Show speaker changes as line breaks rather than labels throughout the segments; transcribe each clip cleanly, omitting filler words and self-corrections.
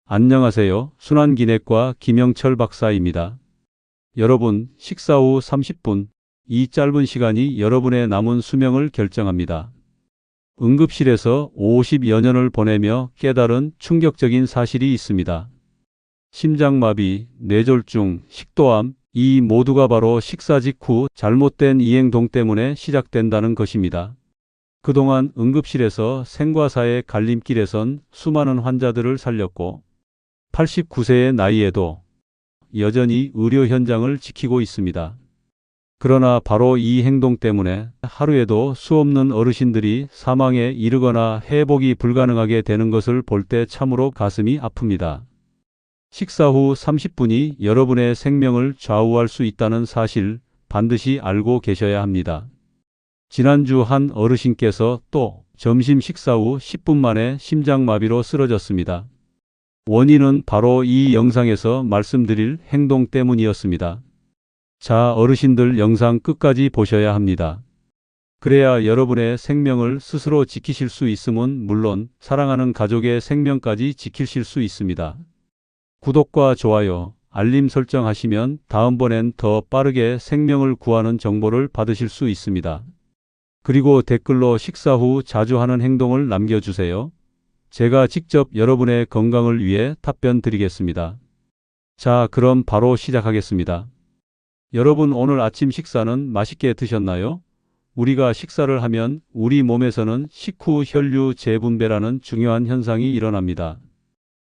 안녕하세요. 순환기내과 김영철 박사입니다. 여러분, 식사 후 30분. 이 짧은 시간이 여러분의 남은 수명을 결정합니다. 응급실에서 50여 년을 보내며 깨달은 충격적인 사실이 있습니다. 심장마비, 뇌졸중, 식도암, 이 모두가 바로 식사 직후 잘못된 이행동 때문에 시작된다는 것입니다. 그동안 응급실에서 생과 사의 갈림길에 선 수많은 환자들을 살렸고 89세의 나이에도 여전히 의료 현장을 지키고 있습니다. 그러나 바로 이 행동 때문에 하루에도 수없는 어르신들이 사망에 이르거나 회복이 불가능하게 되는 것을 볼 때 참으로 가슴이 아픕니다. 식사 후 30분이 여러분의 생명을 좌우할 수 있다는 사실 반드시 알고 계셔야 합니다. 지난주 한 어르신께서 또 점심 식사 후 10분 만에 심장마비로 쓰러졌습니다. 원인은 바로 이 영상에서 말씀드릴 행동 때문이었습니다. 자, 어르신들 영상 끝까지 보셔야 합니다. 그래야 여러분의 생명을 스스로 지키실 수 있음은 물론 사랑하는 가족의 생명까지 지키실 수 있습니다. 구독과 좋아요, 알림 설정하시면 다음번엔 더 빠르게 생명을 구하는 정보를 받으실 수 있습니다. 그리고 댓글로 식사 후 자주 하는 행동을 남겨주세요. 제가 직접 여러분의 건강을 위해 답변 드리겠습니다. 자, 그럼 바로 시작하겠습니다. 여러분, 오늘 아침 식사는 맛있게 드셨나요? 우리가 식사를 하면 우리 몸에서는 식후 혈류 재분배라는 중요한 현상이 일어납니다.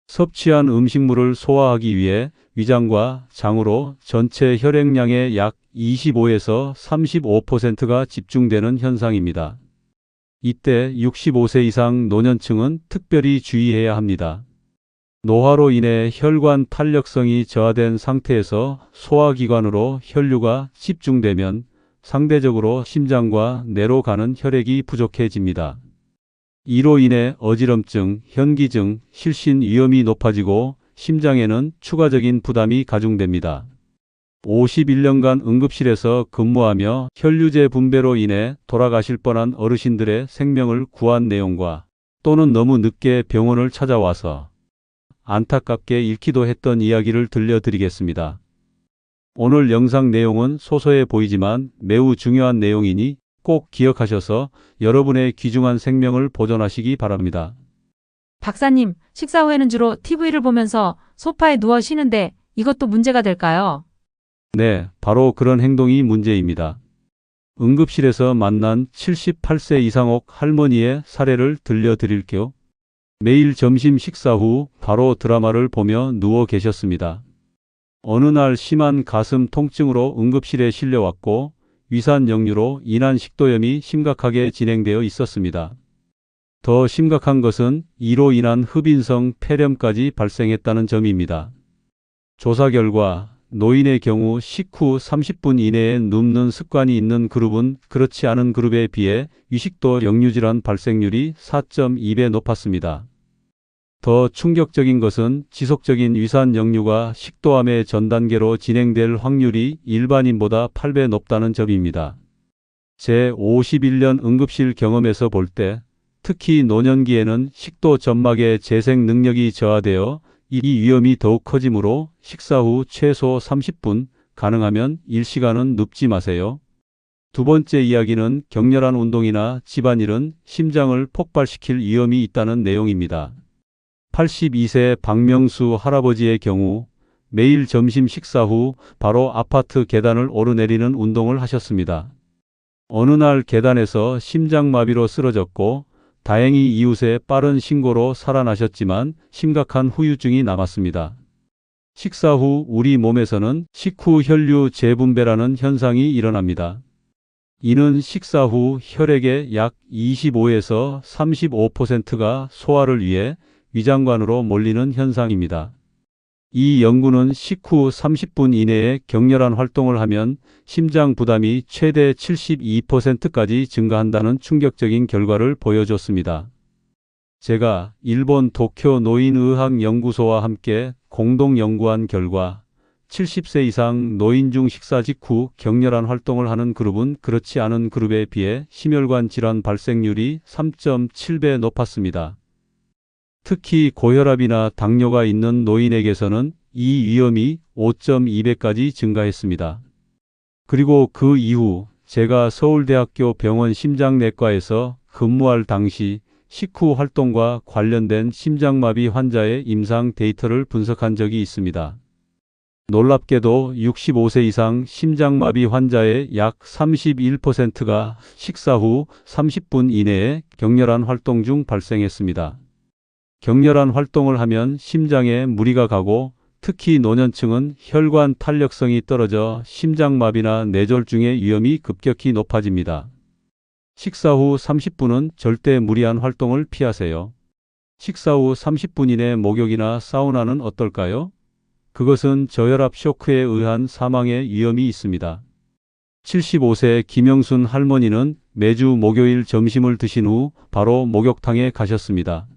섭취한 음식물을 소화하기 위해 위장과 장으로 전체 혈액량의 약 25에서 35%가 집중되는 현상입니다. 이때 65세 이상 노년층은 특별히 주의해야 합니다. 노화로 인해 혈관 탄력성이 저하된 상태에서 소화기관으로 혈류가 집중되면 상대적으로 심장과 뇌로 가는 혈액이 부족해집니다. 이로 인해 어지럼증, 현기증, 실신 위험이 높아지고 심장에는 추가적인 부담이 가중됩니다. 51년간 응급실에서 근무하며 혈류제 분배로 인해 돌아가실 뻔한 어르신들의 생명을 구한 내용과 또는 너무 늦게 병원을 찾아와서 안타깝게 잃기도 했던 이야기를 들려드리겠습니다. 오늘 영상 내용은 소소해 보이지만 매우 중요한 내용이니 꼭 기억하셔서 여러분의 귀중한 생명을 보존하시기 바랍니다.
박사님, 식사 후에는 주로 TV를 보면서 소파에 누워 쉬는데 이것도 문제가 될까요?
네, 바로 그런 행동이 문제입니다. 응급실에서 만난 78세 이상옥 할머니의 사례를 들려드릴게요. 매일 점심 식사 후 바로 드라마를 보며 누워 계셨습니다. 어느 날 심한 가슴 통증으로 응급실에 실려왔고 위산 역류로 인한 식도염이 심각하게 진행되어 있었습니다. 더 심각한 것은 이로 인한 흡인성 폐렴까지 발생했다는 점입니다. 조사 결과 노인의 경우 식후 30분 이내에 눕는 습관이 있는 그룹은 그렇지 않은 그룹에 비해 위식도 역류질환 발생률이 4.2배 높았습니다. 더 충격적인 것은 지속적인 위산 역류가 식도암의 전 단계로 진행될 확률이 일반인보다 8배 높다는 점입니다. 제 51년 응급실 경험에서 볼 때 특히 노년기에는 식도 점막의 재생 능력이 저하되어 이 위험이 더욱 커지므로 식사 후 최소 30분, 가능하면 1시간은 눕지 마세요. 두 번째 이야기는 격렬한 운동이나 집안일은 심장을 폭발시킬 위험이 있다는 내용입니다. 82세 박명수 할아버지의 경우 매일 점심 식사 후 바로 아파트 계단을 오르내리는 운동을 하셨습니다. 어느 날 계단에서 심장마비로 쓰러졌고 다행히 이웃의 빠른 신고로 살아나셨지만 심각한 후유증이 남았습니다. 식사 후 우리 몸에서는 식후 혈류 재분배라는 현상이 일어납니다. 이는 식사 후 혈액의 약 25에서 35%가 소화를 위해 위장관으로 몰리는 현상입니다. 이 연구는 식후 30분 이내에 격렬한 활동을 하면 심장 부담이 최대 72%까지 증가한다는 충격적인 결과를 보여줬습니다. 제가 일본 도쿄 노인의학연구소와 함께 공동 연구한 결과 70세 이상 노인 중 식사 직후 격렬한 활동을 하는 그룹은 그렇지 않은 그룹에 비해 심혈관 질환 발생률이 3.7배 높았습니다. 특히 고혈압이나 당뇨가 있는 노인에게서는 이 위험이 5.2배까지 증가했습니다. 그리고 그 이후 제가 서울대학교 병원 심장내과에서 근무할 당시 식후 활동과 관련된 심장마비 환자의 임상 데이터를 분석한 적이 있습니다. 놀랍게도 65세 이상 심장마비 환자의 약 31%가 식사 후 30분 이내에 격렬한 활동 중 발생했습니다. 격렬한 활동을 하면 심장에 무리가 가고 특히 노년층은 혈관 탄력성이 떨어져 심장마비나 뇌졸중의 위험이 급격히 높아집니다. 식사 후 30분은 절대 무리한 활동을 피하세요. 식사 후 30분 이내 목욕이나 사우나는 어떨까요? 그것은 저혈압 쇼크에 의한 사망의 위험이 있습니다. 75세 김영순 할머니는 매주 목요일 점심을 드신 후 바로 목욕탕에 가셨습니다.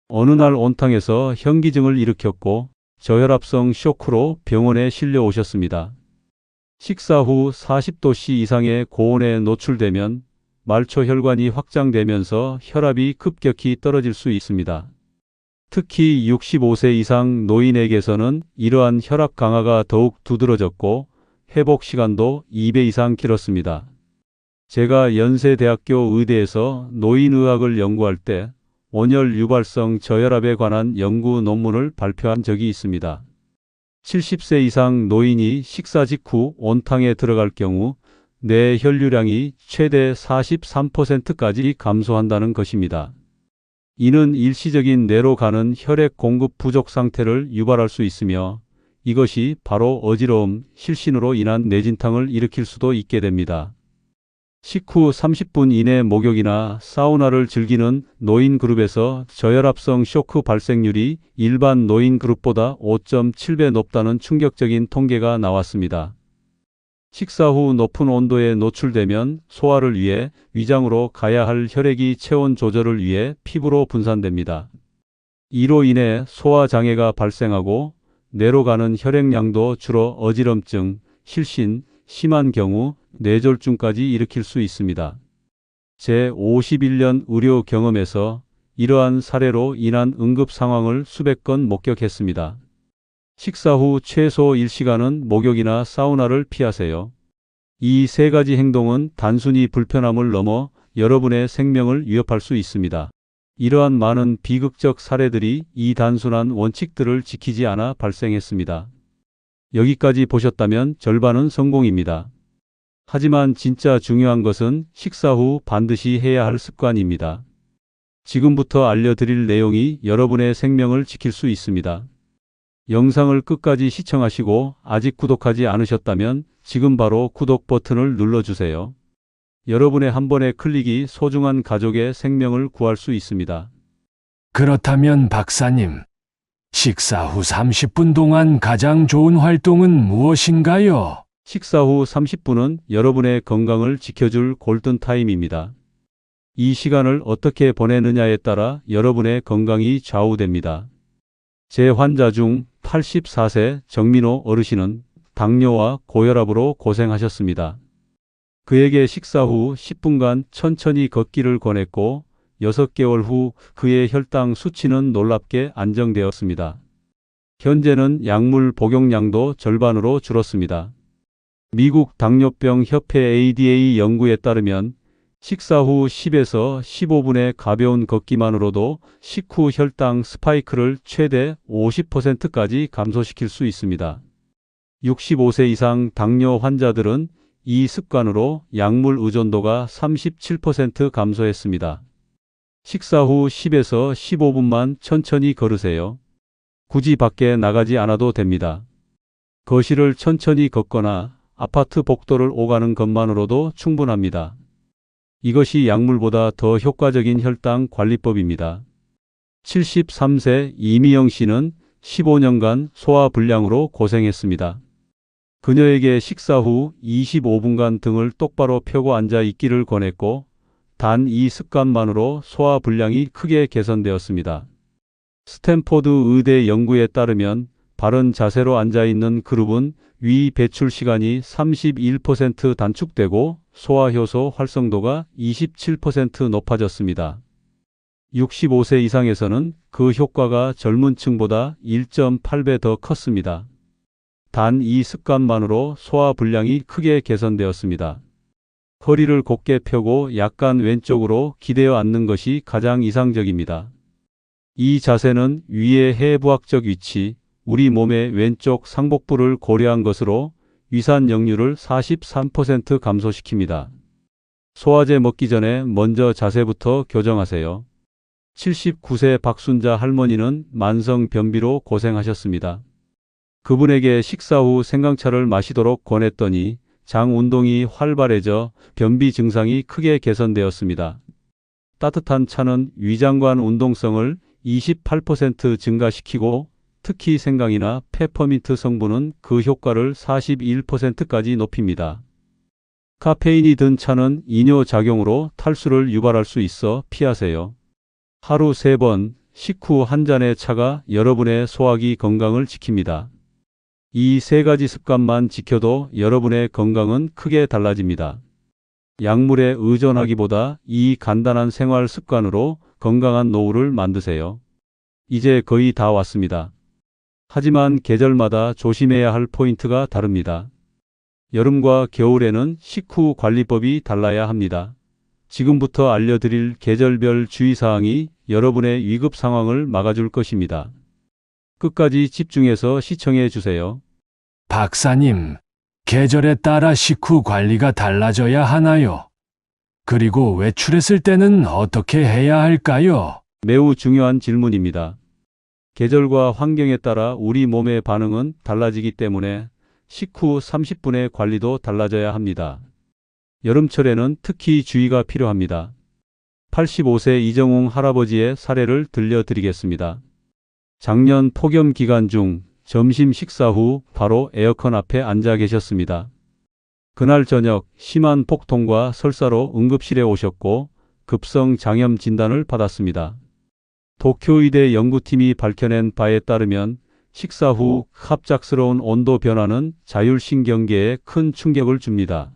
어느 날 온탕에서 현기증을 일으켰고 저혈압성 쇼크로 병원에 실려 오셨습니다. 식사 후 40도씨 이상의 고온에 노출되면 말초 혈관이 확장되면서 혈압이 급격히 떨어질 수 있습니다. 특히 65세 이상 노인에게서는 이러한 혈압 강화가 더욱 두드러졌고 회복 시간도 2배 이상 길었습니다. 제가 연세대학교 의대에서 노인의학을 연구할 때 온열 유발성 저혈압에 관한 연구 논문을 발표한 적이 있습니다. 70세 이상 노인이 식사 직후 온탕에 들어갈 경우 뇌 혈류량이 최대 43%까지 감소한다는 것입니다. 이는 일시적인 뇌로 가는 혈액 공급 부족 상태를 유발할 수 있으며 이것이 바로 어지러움, 실신으로 인한 뇌진탕을 일으킬 수도 있게 됩니다. 식후 30분 이내 목욕이나 사우나를 즐기는 노인 그룹에서 저혈압성 쇼크 발생률이 일반 노인 그룹보다 5.7배 높다는 충격적인 통계가 나왔습니다. 식사 후 높은 온도에 노출되면 소화를 위해 위장으로 가야 할 혈액이 체온 조절을 위해 피부로 분산됩니다. 이로 인해 소화 장애가 발생하고 뇌로 가는 혈액량도 줄어 어지럼증, 실신, 심한 경우 뇌졸중까지 일으킬 수 있습니다. 제 51년 의료 경험에서 이러한 사례로 인한 응급 상황을 수백 건 목격했습니다. 식사 후 최소 1시간은 목욕이나 사우나를 피하세요. 이 세 가지 행동은 단순히 불편함을 넘어 여러분의 생명을 위협할 수 있습니다. 이러한 많은 비극적 사례들이 이 단순한 원칙들을 지키지 않아 발생했습니다. 여기까지 보셨다면 절반은 성공입니다. 하지만 진짜 중요한 것은 식사 후 반드시 해야 할 습관입니다. 지금부터 알려드릴 내용이 여러분의 생명을 지킬 수 있습니다. 영상을 끝까지 시청하시고 아직 구독하지 않으셨다면 지금 바로 구독 버튼을 눌러주세요. 여러분의 한 번의 클릭이 소중한 가족의 생명을 구할 수 있습니다.
그렇다면 박사님, 식사 후 30분 동안 가장 좋은 활동은 무엇인가요?
식사 후 30분은 여러분의 건강을 지켜줄 골든타임입니다. 이 시간을 어떻게 보내느냐에 따라 여러분의 건강이 좌우됩니다. 제 환자 중 84세 정민호 어르신은 당뇨와 고혈압으로 고생하셨습니다. 그에게 식사 후 10분간 천천히 걷기를 권했고 6개월 후 그의 혈당 수치는 놀랍게 안정되었습니다. 현재는 약물 복용량도 절반으로 줄었습니다. 미국 당뇨병 협회 ADA 연구에 따르면 식사 후 10에서 15분의 가벼운 걷기만으로도 식후 혈당 스파이크를 최대 50%까지 감소시킬 수 있습니다. 65세 이상 당뇨 환자들은 이 습관으로 약물 의존도가 37% 감소했습니다. 식사 후 10에서 15분만 천천히 걸으세요. 굳이 밖에 나가지 않아도 됩니다. 거실을 천천히 걷거나 아파트 복도를 오가는 것만으로도 충분합니다. 이것이 약물보다 더 효과적인 혈당 관리법입니다. 73세 이미영 씨는 15년간 소화불량으로 고생했습니다. 그녀에게 식사 후 25분간 등을 똑바로 펴고 앉아 있기를 권했고 단 이 습관만으로 소화불량이 크게 개선되었습니다. 스탠포드 의대 연구에 따르면 바른 자세로 앉아 있는 그룹은 위 배출 시간이 31% 단축되고 소화효소 활성도가 27% 높아졌습니다. 65세 이상에서는 그 효과가 젊은 층보다 1.8배 더 컸습니다. 단 이 습관만으로 소화 불량이 크게 개선되었습니다. 허리를 곧게 펴고 약간 왼쪽으로 기대어 앉는 것이 가장 이상적입니다. 이 자세는 위의 해부학적 위치, 우리 몸의 왼쪽 상복부를 고려한 것으로 위산 역류를 43% 감소시킵니다. 소화제 먹기 전에 먼저 자세부터 교정하세요. 79세 박순자 할머니는 만성 변비로 고생하셨습니다. 그분에게 식사 후 생강차를 마시도록 권했더니 장 운동이 활발해져 변비 증상이 크게 개선되었습니다. 따뜻한 차는 위장관 운동성을 28% 증가시키고 특히 생강이나 페퍼민트 성분은 그 효과를 41%까지 높입니다. 카페인이 든 차는 이뇨작용으로 탈수를 유발할 수 있어 피하세요. 하루 3번, 식후 한 잔의 차가 여러분의 소화기 건강을 지킵니다. 이 3가지 습관만 지켜도 여러분의 건강은 크게 달라집니다. 약물에 의존하기보다 이 간단한 생활 습관으로 건강한 노후를 만드세요. 이제 거의 다 왔습니다. 하지만 계절마다 조심해야 할 포인트가 다릅니다. 여름과 겨울에는 식후 관리법이 달라야 합니다. 지금부터 알려드릴 계절별 주의사항이 여러분의 위급 상황을 막아줄 것입니다. 끝까지 집중해서 시청해 주세요.
박사님, 계절에 따라 식후 관리가 달라져야 하나요? 그리고 외출했을 때는 어떻게 해야 할까요?
매우 중요한 질문입니다. 계절과 환경에 따라 우리 몸의 반응은 달라지기 때문에 식후 30분의 관리도 달라져야 합니다. 여름철에는 특히 주의가 필요합니다. 85세 이정웅 할아버지의 사례를 들려드리겠습니다. 작년 폭염 기간 중 점심 식사 후 바로 에어컨 앞에 앉아 계셨습니다. 그날 저녁 심한 복통과 설사로 응급실에 오셨고 급성 장염 진단을 받았습니다. 도쿄의대 연구팀이 밝혀낸 바에 따르면 식사 후 갑작스러운 온도 변화는 자율신경계에 큰 충격을 줍니다.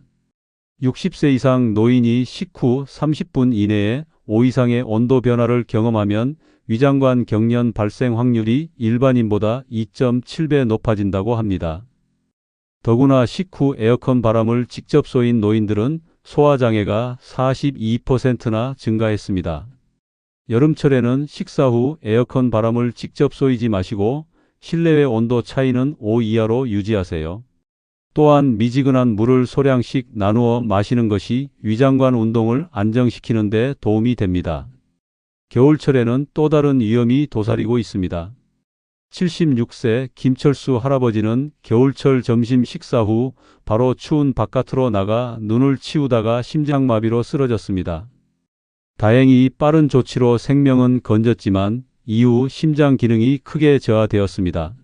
60세 이상 노인이 식후 30분 이내에 5 이상의 온도 변화를 경험하면 위장관 경련 발생 확률이 일반인보다 2.7배 높아진다고 합니다. 더구나 식후 에어컨 바람을 직접 쏘인 노인들은 소화장애가 42%나 증가했습니다. 여름철에는 식사 후 에어컨 바람을 직접 쏘이지 마시고 실내외 온도 차이는 5 이하로 유지하세요. 또한 미지근한 물을 소량씩 나누어 마시는 것이 위장관 운동을 안정시키는 데 도움이 됩니다. 겨울철에는 또 다른 위험이 도사리고 있습니다. 76세 김철수 할아버지는 겨울철 점심 식사 후 바로 추운 바깥으로 나가 눈을 치우다가 심장마비로 쓰러졌습니다. 다행히 빠른 조치로 생명은 건졌지만 이후 심장 기능이 크게 저하되었습니다.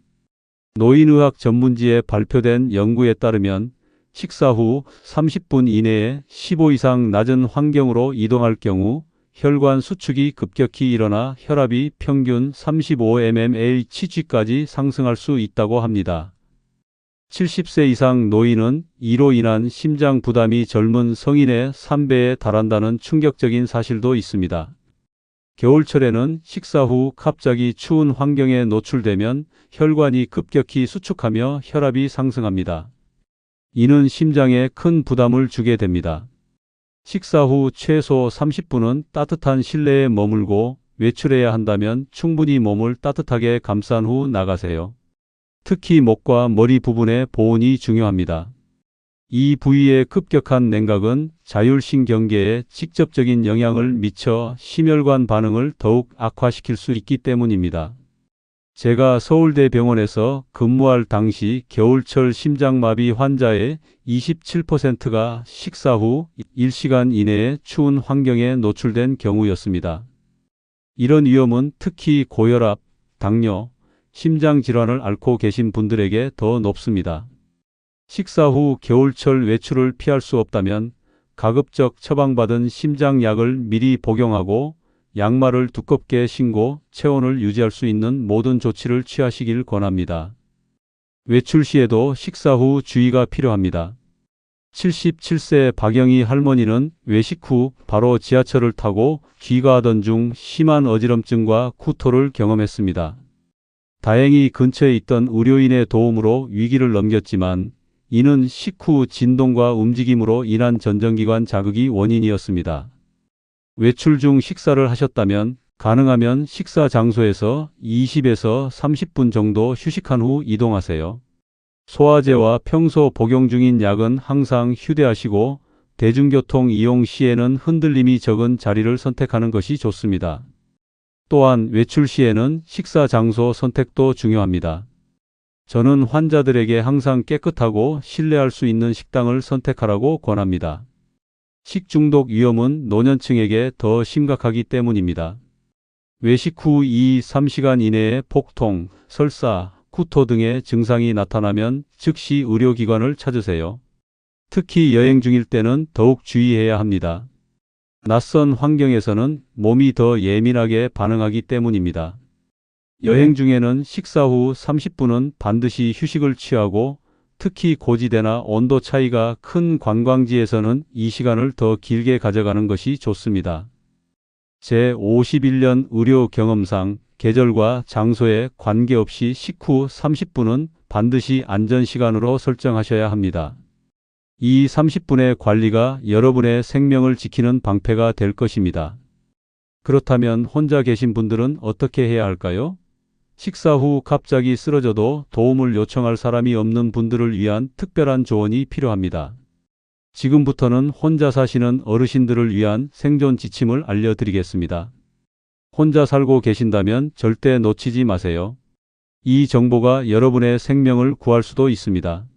노인의학 전문지에 발표된 연구에 따르면 식사 후 30분 이내에 15 이상 낮은 환경으로 이동할 경우 혈관 수축이 급격히 일어나 혈압이 평균 35mmHg까지 상승할 수 있다고 합니다. 70세 이상 노인은 이로 인한 심장 부담이 젊은 성인의 3배에 달한다는 충격적인 사실도 있습니다. 겨울철에는 식사 후 갑자기 추운 환경에 노출되면 혈관이 급격히 수축하며 혈압이 상승합니다. 이는 심장에 큰 부담을 주게 됩니다. 식사 후 최소 30분은 따뜻한 실내에 머물고 외출해야 한다면 충분히 몸을 따뜻하게 감싼 후 나가세요. 특히 목과 머리 부분의 보온이 중요합니다. 이 부위의 급격한 냉각은 자율신경계에 직접적인 영향을 미쳐 심혈관 반응을 더욱 악화시킬 수 있기 때문입니다. 제가 서울대병원에서 근무할 당시 겨울철 심장마비 환자의 27%가 식사 후 1시간 이내에 추운 환경에 노출된 경우였습니다. 이런 위험은 특히 고혈압, 당뇨, 심장질환을 앓고 계신 분들에게 더 높습니다. 식사 후 겨울철 외출을 피할 수 없다면 가급적 처방받은 심장약을 미리 복용하고 양말을 두껍게 신고 체온을 유지할 수 있는 모든 조치를 취하시길 권합니다. 외출 시에도 식사 후 주의가 필요합니다. 77세 박영희 할머니는 외식 후 바로 지하철을 타고 귀가하던 중 심한 어지럼증과 구토를 경험했습니다. 다행히 근처에 있던 의료인의 도움으로 위기를 넘겼지만 이는 식후 진동과 움직임으로 인한 전정기관 자극이 원인이었습니다. 외출 중 식사를 하셨다면 가능하면 식사 장소에서 20에서 30분 정도 휴식한 후 이동하세요. 소화제와 평소 복용 중인 약은 항상 휴대하시고 대중교통 이용 시에는 흔들림이 적은 자리를 선택하는 것이 좋습니다. 또한 외출 시에는 식사 장소 선택도 중요합니다. 저는 환자들에게 항상 깨끗하고 신뢰할 수 있는 식당을 선택하라고 권합니다. 식중독 위험은 노년층에게 더 심각하기 때문입니다. 외식 후 2-3시간 이내에 복통, 설사, 구토 등의 증상이 나타나면 즉시 의료기관을 찾으세요. 특히 여행 중일 때는 더욱 주의해야 합니다. 낯선 환경에서는 몸이 더 예민하게 반응하기 때문입니다. 여행 중에는 식사 후 30분은 반드시 휴식을 취하고 특히 고지대나 온도 차이가 큰 관광지에서는 이 시간을 더 길게 가져가는 것이 좋습니다. 제 51년 의료 경험상 계절과 장소에 관계없이 식후 30분은 반드시 안전시간으로 설정하셔야 합니다. 이 30분의 관리가 여러분의 생명을 지키는 방패가 될 것입니다. 그렇다면 혼자 계신 분들은 어떻게 해야 할까요? 식사 후 갑자기 쓰러져도 도움을 요청할 사람이 없는 분들을 위한 특별한 조언이 필요합니다. 지금부터는 혼자 사시는 어르신들을 위한 생존 지침을 알려드리겠습니다. 혼자 살고 계신다면 절대 놓치지 마세요. 이 정보가 여러분의 생명을 구할 수도 있습니다.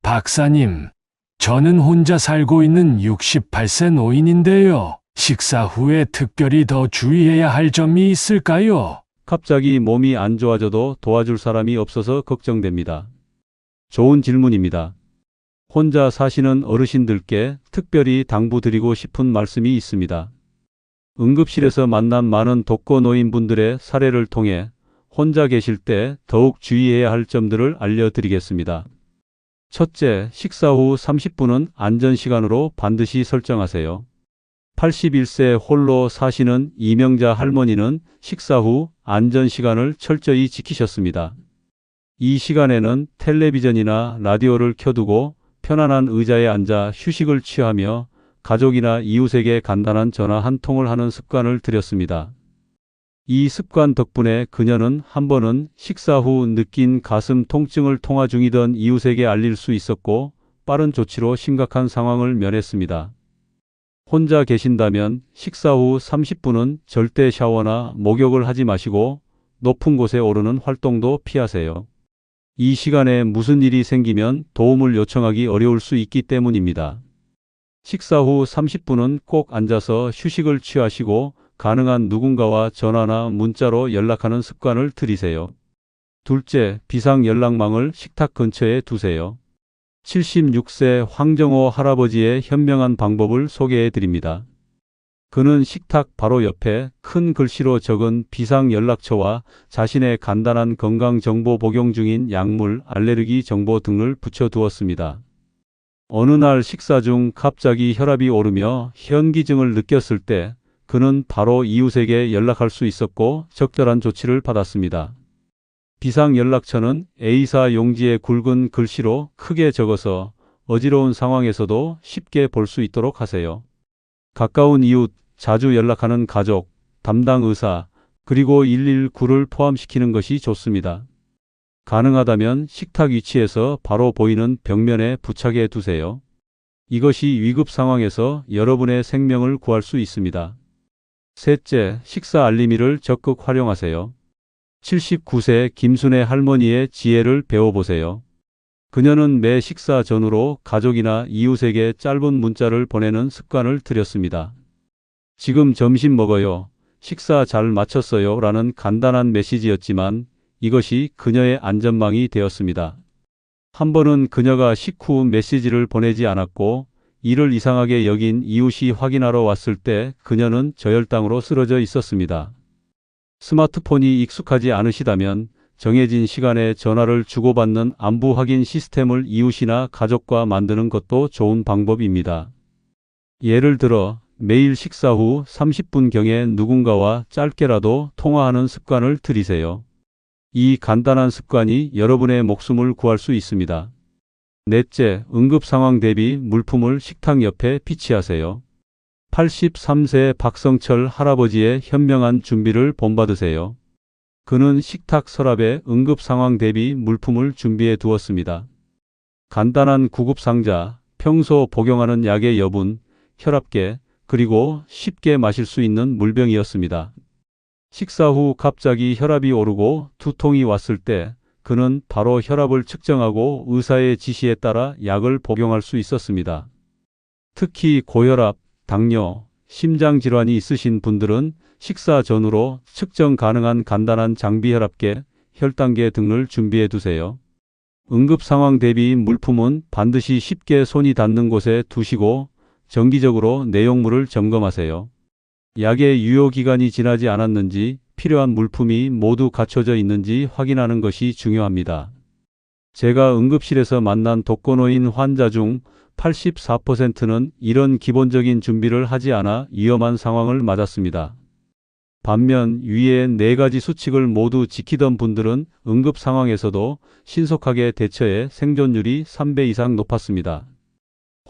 박사님, 저는 혼자 살고 있는 68세 노인인데요. 식사 후에 특별히 더 주의해야 할 점이 있을까요?
갑자기 몸이 안 좋아져도 도와줄 사람이 없어서 걱정됩니다. 좋은 질문입니다. 혼자 사시는 어르신들께 특별히 당부드리고 싶은 말씀이 있습니다. 응급실에서 만난 많은 독거노인분들의 사례를 통해 혼자 계실 때 더욱 주의해야 할 점들을 알려드리겠습니다. 첫째, 식사 후 30분은 안전시간으로 반드시 설정하세요. 81세 홀로 사시는 이명자 할머니는 식사 후 안전시간을 철저히 지키셨습니다. 이 시간에는 텔레비전이나 라디오를 켜두고 편안한 의자에 앉아 휴식을 취하며 가족이나 이웃에게 간단한 전화 한 통을 하는 습관을 들였습니다. 이 습관 덕분에 그녀는 한 번은 식사 후 느낀 가슴 통증을 통화 중이던 이웃에게 알릴 수 있었고 빠른 조치로 심각한 상황을 면했습니다. 혼자 계신다면 식사 후 30분은 절대 샤워나 목욕을 하지 마시고 높은 곳에 오르는 활동도 피하세요. 이 시간에 무슨 일이 생기면 도움을 요청하기 어려울 수 있기 때문입니다. 식사 후 30분은 꼭 앉아서 휴식을 취하시고 가능한 누군가와 전화나 문자로 연락하는 습관을 들이세요. 둘째, 비상 연락망을 식탁 근처에 두세요. 76세 황정호 할아버지의 현명한 방법을 소개해 드립니다. 그는 식탁 바로 옆에 큰 글씨로 적은 비상 연락처와 자신의 간단한 건강 정보 복용 중인 약물, 알레르기 정보 등을 붙여두었습니다. 어느 날 식사 중 갑자기 혈압이 오르며 현기증을 느꼈을 때 그는 바로 이웃에게 연락할 수 있었고 적절한 조치를 받았습니다. 비상 연락처는 A사 용지에 굵은 글씨로 크게 적어서 어지러운 상황에서도 쉽게 볼 수 있도록 하세요. 가까운 이웃, 자주 연락하는 가족, 담당 의사, 그리고 119를 포함시키는 것이 좋습니다. 가능하다면 식탁 위치에서 바로 보이는 벽면에 부착해 두세요. 이것이 위급 상황에서 여러분의 생명을 구할 수 있습니다. 셋째, 식사 알림이를 적극 활용하세요. 79세 김순애 할머니의 지혜를 배워보세요. 그녀는 매 식사 전후로 가족이나 이웃에게 짧은 문자를 보내는 습관을 들였습니다. 지금 점심 먹어요. 식사 잘 마쳤어요. 라는 간단한 메시지였지만 이것이 그녀의 안전망이 되었습니다. 한 번은 그녀가 식후 메시지를 보내지 않았고 이를 이상하게 여긴 이웃이 확인하러 왔을 때 그녀는 저혈당으로 쓰러져 있었습니다. 스마트폰이 익숙하지 않으시다면 정해진 시간에 전화를 주고받는 안부 확인 시스템을 이웃이나 가족과 만드는 것도 좋은 방법입니다. 예를 들어 매일 식사 후 30분경에 누군가와 짧게라도 통화하는 습관을 들이세요. 이 간단한 습관이 여러분의 목숨을 구할 수 있습니다. 넷째, 응급 상황 대비 물품을 식탁 옆에 비치하세요. 83세 박성철 할아버지의 현명한 준비를 본받으세요. 그는 식탁 서랍에 응급 상황 대비 물품을 준비해 두었습니다. 간단한 구급 상자, 평소 복용하는 약의 여분, 혈압계, 그리고 쉽게 마실 수 있는 물병이었습니다. 식사 후 갑자기 혈압이 오르고 두통이 왔을 때 그는 바로 혈압을 측정하고 의사의 지시에 따라 약을 복용할 수 있었습니다. 특히 고혈압, 당뇨, 심장질환이 있으신 분들은 식사 전후로 측정 가능한 간단한 장비 혈압계, 혈당계 등을 준비해 두세요. 응급 상황 대비 물품은 반드시 쉽게 손이 닿는 곳에 두시고 정기적으로 내용물을 점검하세요. 약의 유효기간이 지나지 않았는지, 필요한 물품이 모두 갖춰져 있는지 확인하는 것이 중요합니다. 제가 응급실에서 만난 독거노인 환자 중 84%는 이런 기본적인 준비를 하지 않아 위험한 상황을 맞았습니다. 반면 위의 4가지 수칙을 모두 지키던 분들은 응급 상황에서도 신속하게 대처해 생존율이 3배 이상 높았습니다.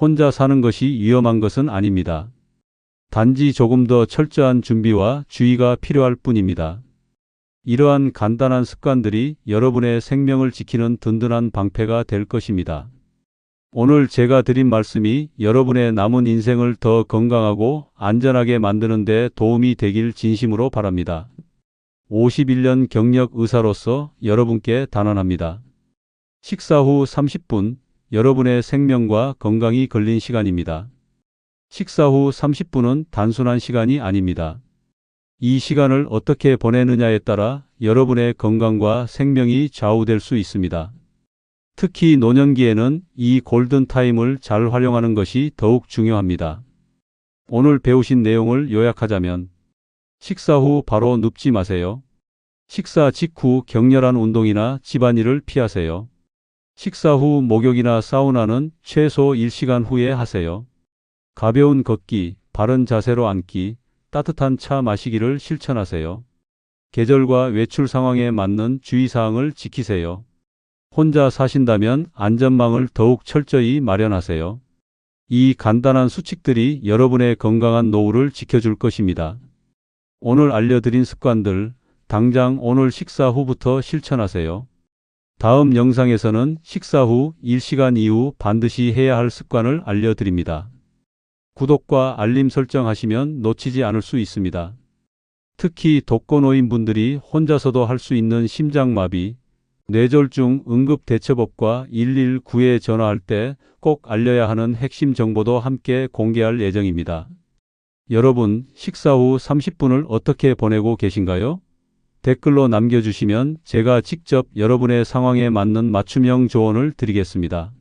혼자 사는 것이 위험한 것은 아닙니다. 단지 조금 더 철저한 준비와 주의가 필요할 뿐입니다. 이러한 간단한 습관들이 여러분의 생명을 지키는 든든한 방패가 될 것입니다. 오늘 제가 드린 말씀이 여러분의 남은 인생을 더 건강하고 안전하게 만드는 데 도움이 되길 진심으로 바랍니다. 51년 경력 의사로서 여러분께 단언합니다. 식사 후 30분, 여러분의 생명과 건강이 걸린 시간입니다. 식사 후 30분은 단순한 시간이 아닙니다. 이 시간을 어떻게 보내느냐에 따라 여러분의 건강과 생명이 좌우될 수 있습니다. 특히 노년기에는 이 골든타임을 잘 활용하는 것이 더욱 중요합니다. 오늘 배우신 내용을 요약하자면 식사 후 바로 눕지 마세요. 식사 직후 격렬한 운동이나 집안일을 피하세요. 식사 후 목욕이나 사우나는 최소 1시간 후에 하세요. 가벼운 걷기, 바른 자세로 앉기, 따뜻한 차 마시기를 실천하세요. 계절과 외출 상황에 맞는 주의사항을 지키세요. 혼자 사신다면 안전망을 더욱 철저히 마련하세요. 이 간단한 수칙들이 여러분의 건강한 노후를 지켜줄 것입니다. 오늘 알려드린 습관들, 당장 오늘 식사 후부터 실천하세요. 다음 영상에서는 식사 후 1시간 이후 반드시 해야 할 습관을 알려드립니다. 구독과 알림 설정하시면 놓치지 않을 수 있습니다. 특히 독거노인 분들이 혼자서도 할 수 있는 심장마비, 뇌졸중 응급대처법과 119에 전화할 때 꼭 알려야 하는 핵심 정보도 함께 공개할 예정입니다. 여러분, 식사 후 30분을 어떻게 보내고 계신가요? 댓글로 남겨주시면 제가 직접 여러분의 상황에 맞는 맞춤형 조언을 드리겠습니다.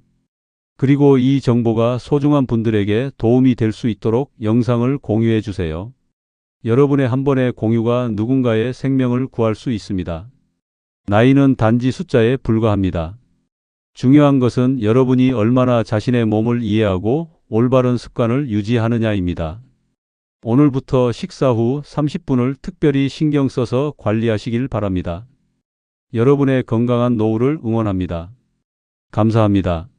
그리고 이 정보가 소중한 분들에게 도움이 될 수 있도록 영상을 공유해 주세요. 여러분의 한 번의 공유가 누군가의 생명을 구할 수 있습니다. 나이는 단지 숫자에 불과합니다. 중요한 것은 여러분이 얼마나 자신의 몸을 이해하고 올바른 습관을 유지하느냐입니다. 오늘부터 식사 후 30분을 특별히 신경 써서 관리하시길 바랍니다. 여러분의 건강한 노후를 응원합니다. 감사합니다.